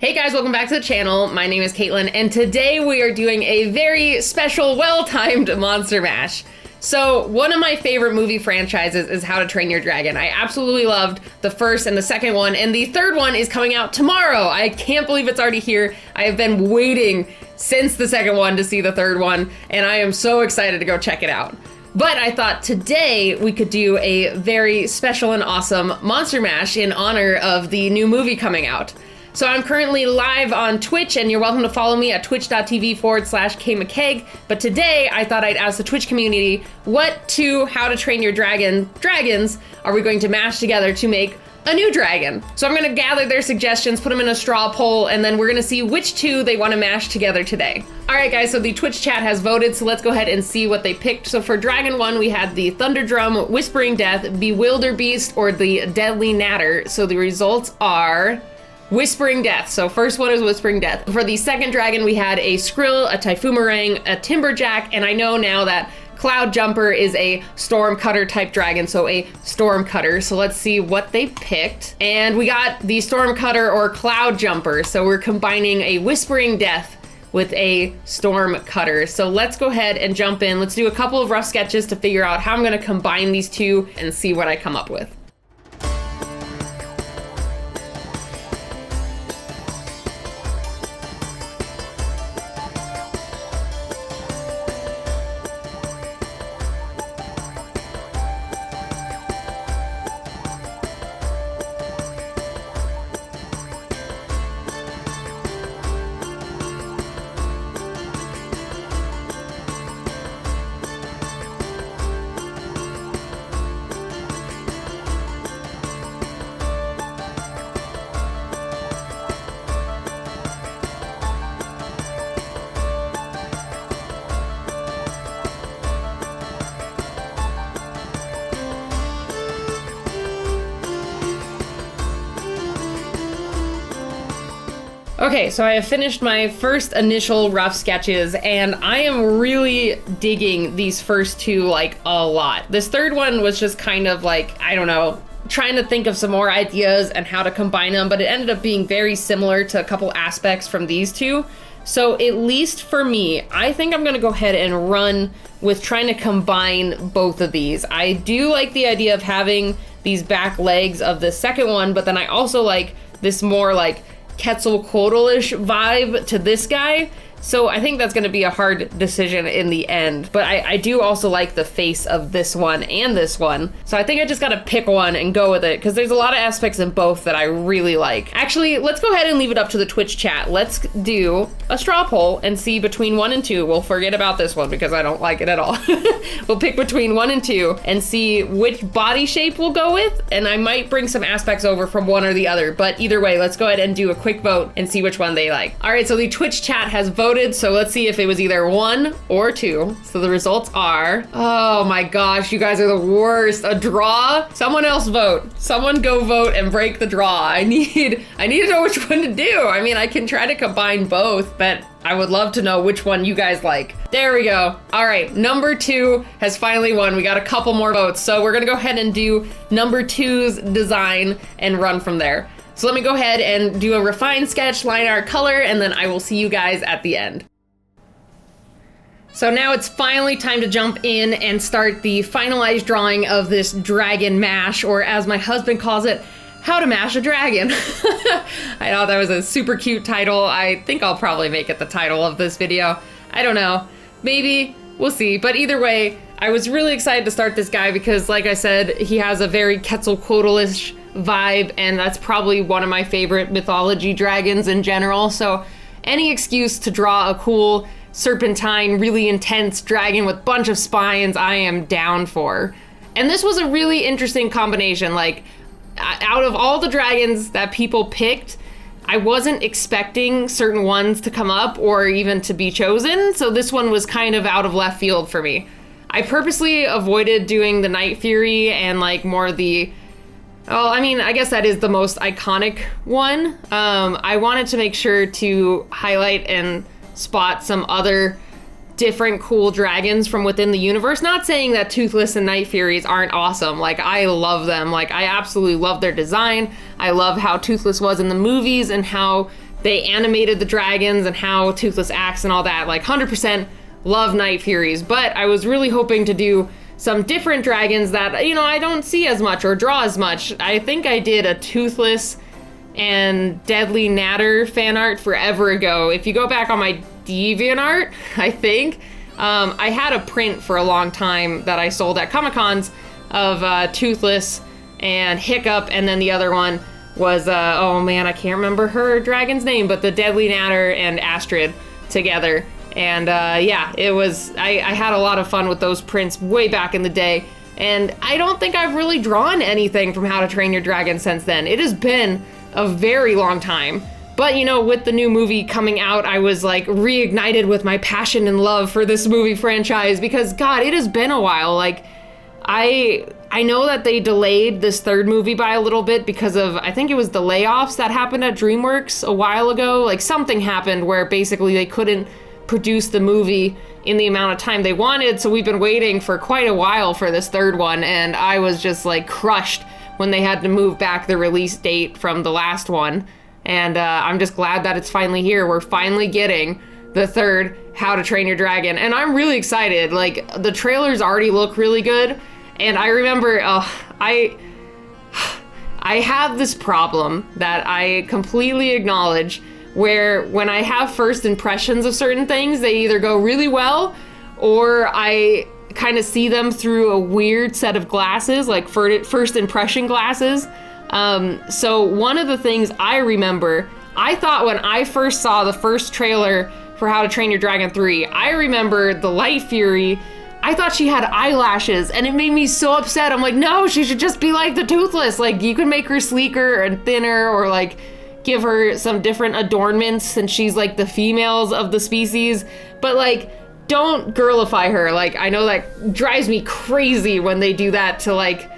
Hey guys, welcome back to the channel. My name is Katelyn, and today we are doing a very special, well-timed Monster Mash. So, one of my favorite movie franchises is How to Train Your Dragon. I absolutely loved the first and the second one, and the third one is coming out tomorrow. I can't believe it's already here. I have been waiting since the second one to see the third one, and I am so excited to go check it out. But I thought today we could do a very special and awesome Monster Mash in honor of the new movie coming out. So I'm currently live on Twitch, and you're welcome to follow me at twitch.tv/KMcCaigue. But today I thought I'd ask the Twitch community, what two How to Train Your dragons are we going to mash together to make a new dragon? So I'm gonna gather their suggestions, put them in a straw poll, and then we're gonna see which two they wanna mash together today. All right guys, so the Twitch chat has voted, so let's go ahead and see what they picked. So for Dragon 1, we had the Thunderdrum, Whispering Death, Bewilderbeast, or the Deadly Natter. So the results are Whispering Death. So first one is Whispering Death. For the second dragon, we had a Skrill, a Typhoomerang, a Timberjack, and I know now that Cloud Jumper is a Stormcutter type dragon, so a Stormcutter. So let's see what they picked. And we got the Stormcutter or Cloud Jumper. So we're combining a Whispering Death with a Stormcutter. So let's go ahead and jump in. Let's do a couple of rough sketches to figure out how I'm gonna combine these two and see what I come up with. Okay, so I have finished my first initial rough sketches, and I am really digging these first two, like, a lot. This third one was just kind of like, I don't know, trying to think of some more ideas and how to combine them, but it ended up being very similar to a couple aspects from these two. So at least for me, I think I'm gonna go ahead and run with trying to combine both of these. I do like the idea of having these back legs of the second one, but then I also like this more like Quetzalcoatl-ish vibe to this guy. So I think that's going to be a hard decision in the end. But I do also like the face of this one and this one. So I think I just got to pick one and go with it, because there's a lot of aspects in both that I really like. Actually, let's go ahead and leave it up to the Twitch chat. Let's do a straw poll and see between 1 and 2. We'll forget about this one because I don't like it at all. We'll pick between 1 and 2 and see which body shape we'll go with. And I might bring some aspects over from one or the other. But either way, let's go ahead and do a quick vote and see which one they like. All right, so the Twitch chat has voted. So let's see if it was either 1 or 2. So the results are, oh my gosh, you guys are the worst. A draw? Someone else vote. Someone go vote and break the draw. I need to know which one to do. I mean, I can try to combine both, but I would love to know which one you guys like. There we go. All right, number 2 has finally won. We got a couple more votes. So we're gonna go ahead and do number 2's design and run from there. So let me go ahead and do a refined sketch, line art, color, and then I will see you guys at the end. So now it's finally time to jump in and start the finalized drawing of this dragon mash, or as my husband calls it, How to Mash a Dragon. I thought that was a super cute title. I think I'll probably make it the title of this video. I don't know. Maybe. We'll see. But either way, I was really excited to start this guy because, like I said, he has a very Quetzalcoatl-ish vibe, and that's probably one of my favorite mythology dragons in general. So any excuse to draw a cool serpentine, really intense dragon with a bunch of spines, I am down for. And this was a really interesting combination. Like, out of all the dragons that people picked, I wasn't expecting certain ones to come up or even to be chosen. So this one was kind of out of left field for me. I purposely avoided doing the Night Fury and like more the, well, I mean, I guess that is the most iconic one. I wanted to make sure to highlight and spot some other different cool dragons from within the universe. Not saying that Toothless and Night Furies aren't awesome. Like, I love them. Like, I absolutely love their design. I love how Toothless was in the movies and how they animated the dragons and how Toothless acts and all that. Like 100% love Night Furies, but I was really hoping to do some different dragons that, you know, I don't see as much or draw as much. I think I did a Toothless and Deadly Natter fan art forever ago. If you go back on my DeviantArt, I think, I had a print for a long time that I sold at Comic-Cons of Toothless and Hiccup, and then the other one was, oh man, I can't remember her dragon's name, but the Deadly Natter and Astrid together. And yeah, it was, I had a lot of fun with those prints way back in the day. And I don't think I've really drawn anything from How to Train Your Dragon since then. It has been a very long time. But, you know, with the new movie coming out, I was like reignited with my passion and love for this movie franchise because, God, it has been a while. Like, I know that they delayed this third movie by a little bit because of, I think it was the layoffs that happened at Dreamworks a while ago. Like, something happened where basically they couldn't produce the movie in the amount of time they wanted. So we've been waiting for quite a while for this third one. And I was just like crushed when they had to move back the release date from the last one. And I'm just glad that it's finally here. We're finally getting the third How to Train Your Dragon. And I'm really excited. Like, the trailers already look really good. And I remember, I have this problem that I completely acknowledge where when I have first impressions of certain things, they either go really well or I kind of see them through a weird set of glasses, like first impression glasses. So one of the things I remember, I thought when I first saw the first trailer for How to Train Your Dragon 3, I remember the Light Fury. I thought she had eyelashes and it made me so upset. I'm like, no, she should just be like the Toothless. Like, you can make her sleeker and thinner or like give her some different adornments since she's like the females of the species. But like, don't girlify her. Like, I know that drives me crazy when they do that to like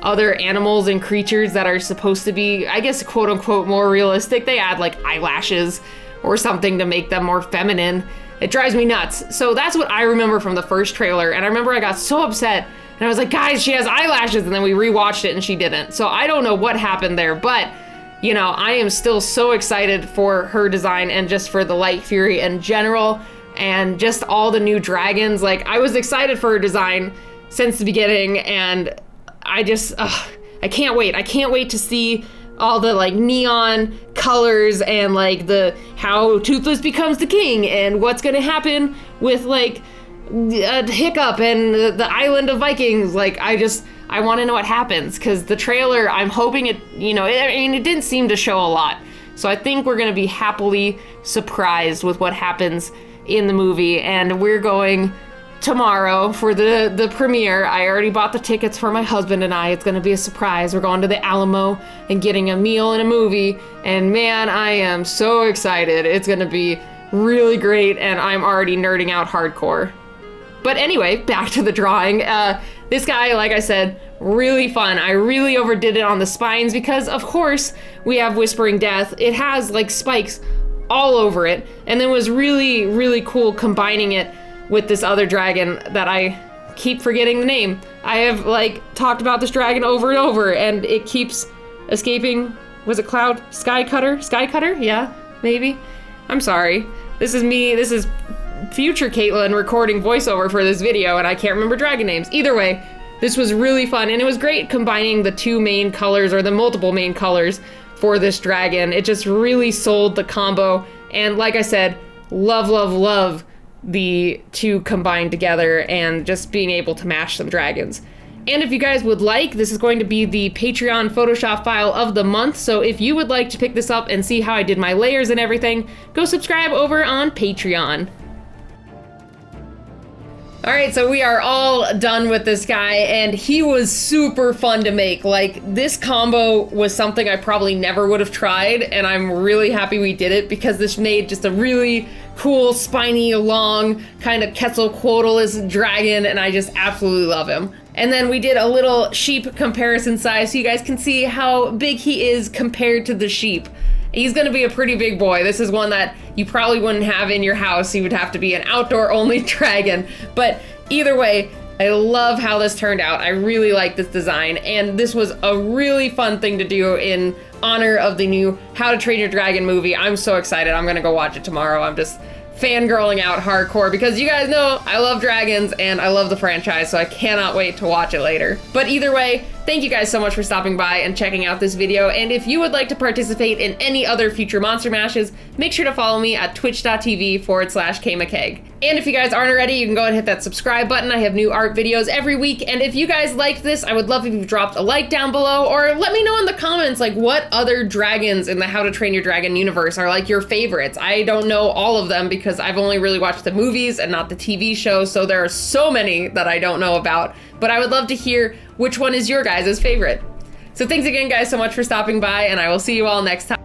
other animals and creatures that are supposed to be, I guess, quote unquote, more realistic. They add like eyelashes or something to make them more feminine. It drives me nuts. So that's what I remember from the first trailer. And I remember I got so upset and I was like, guys, she has eyelashes. And then we rewatched it and she didn't. So I don't know what happened there, but you know, I am still so excited for her design and just for the Light Fury in general and just all the new dragons. Like, I was excited for her design since the beginning and I just, I can't wait. I can't wait to see all the like neon colors and like how Toothless becomes the king and what's gonna happen with like Hiccup and the island of Vikings. Like, I want to know what happens because the trailer, I'm hoping it, you know, it didn't seem to show a lot. So I think we're gonna be happily surprised with what happens in the movie. And we're going tomorrow for the premiere. I already bought the tickets for my husband and I. It's gonna be a surprise. We're going to the Alamo and getting a meal and a movie. And man, I am so excited. It's gonna be really great and I'm already nerding out hardcore. But anyway, back to the drawing. This guy, like I said, really fun. I really overdid it on the spines because of course we have Whispering Death. It has like spikes all over it. And then was really, really cool combining it with this other dragon that I keep forgetting the name. I have like talked about this dragon over and over and it keeps escaping. Was it Cloud? Sky Cutter? Sky Cutter? Yeah, maybe. I'm sorry. This is me. This is future Katelyn recording voiceover for this video and I can't remember dragon names. Either way, this was really fun and it was great combining the two main colors or the multiple main colors for this dragon. It just really sold the combo and like I said, love the two combined together and just being able to match some dragons. And if you guys would like, this is going to be the Patreon Photoshop file of the month. So if you would like to pick this up and see how I did my layers and everything, go subscribe over on Patreon. All right, so we are all done with this guy and he was super fun to make. Like, this combo was something I probably never would have tried and I'm really happy we did it because this made just a really cool, spiny, long, kind of Quetzalcoatless dragon and I just absolutely love him. And then we did a little sheep comparison size so you guys can see how big he is compared to the sheep. He's gonna be a pretty big boy. This is one that you probably wouldn't have in your house. He would have to be an outdoor only dragon. But either way, I love how this turned out. I really like this design and this was a really fun thing to do in honor of the new How to Train Your Dragon movie. I'm so excited. I'm gonna go watch it tomorrow. I'm just fangirling out hardcore because you guys know I love dragons and I love the franchise, so I cannot wait to watch it later. But either way, thank you guys so much for stopping by and checking out this video, and if you would like to participate in any other future Monster Mashes, make sure to follow me at twitch.tv/KMcCaigue. And if you guys aren't already, you can go and hit that subscribe button. I have new art videos every week, and if you guys like this, I would love if you dropped a like down below, or let me know in the comments like what other dragons in the How to Train Your Dragon universe are like your favorites. I don't know all of them because I've only really watched the movies and not the TV show, so there are so many that I don't know about, but I would love to hear which one is your guys' favorite. So thanks again guys so much for stopping by, and I will see you all next time.